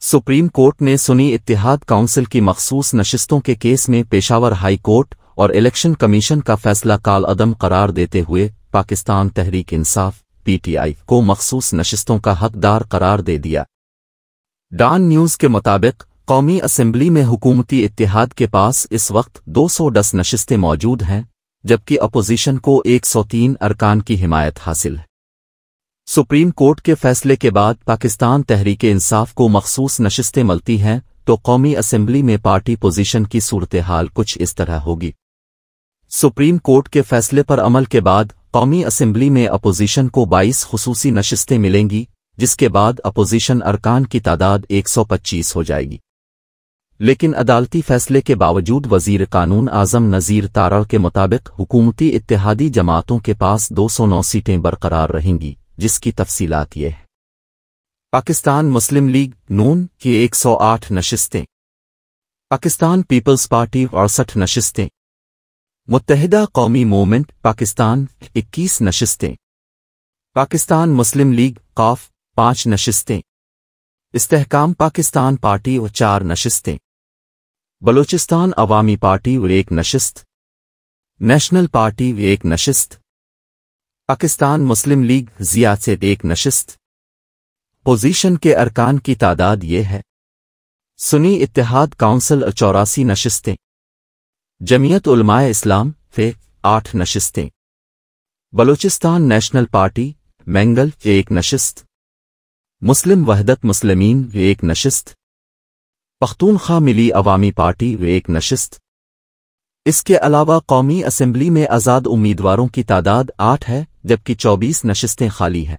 Supreme court نے سنی اتحاد council کی مخصوص نشستوں کے کیس میں پشاور ہائی کورٹ اور الیکشن کمیشن کا فیصلہ کالعدم قرار دیتے ہوئے پاکستان تحریک انصاف (PTI) کو مخصوص نشستوں کا حقدار قرار دے دیا۔ ڈان نیوز کے مطابق قومی اسمبلی میں حکومتی اتحاد کے پاس اس وقت 210 نشستیں موجود ہیں، جبکہ اپوزیشن کو 103 ارکان کی حمایت حاصل ہے۔ سپریم کورٹ کے فیصلے کے بعد پاکستان تحریک انصاف کو مخصوص نشستیں ملتی ہیں تو قومی اسمبلی میں پارٹی پوزیشن کی صورتحال کچھ اس طرح ہوگی۔ سپریم کورٹ کے فیصلے پر عمل کے بعد قومی اسمبلی میں اپوزیشن کو 22 خصوصی نشستیں ملیں گی، جس کے بعد اپوزیشن ارکان کی تعداد 125 ہو جائے گی۔ لیکن عدالتی فیصلے کے باوجود وزیر قانون اعظم نذیر تارڑ کے مطابق حکومتی اتحادی جماعتوں کے پاس 209 سیٹیں برقرار رہیں گی، جس کی تفصیلات یہ ہیں۔ پاکستان مسلم لیگ نون کی 108 نشستیں، پاکستان پیپلز پارٹی 68 نشستیں، متحدہ قومی موومنٹ پاکستان 21 نشستیں، پاکستان مسلم لیگ قاف 5 نشستیں، استحکام پاکستان پارٹی 4 نشستیں، بلوچستان عوامی پارٹی 1 نشست، نیشنل پارٹی 1 نشست، پاکستان مسلم لیگ ضیاء سے 1 نشست۔ پوزیشن کے ارکان کی تعداد یہ ہے: سنی اتحاد کونسل 84 نشستیں، جمعیت علماء اسلام 8 نشستیں، بلوچستان نیشنل پارٹی مینگل 1 نشست، مسلم وحدت مسلمین 1 نشست، پختونخوا ملی عوامی پارٹی 1 نشست۔ اس کے علاوہ قومی اسمبلی میں آزاد امیدواروں کی تعداد 8 ہے، جبکہ 24 نشستیں خالی ہیں۔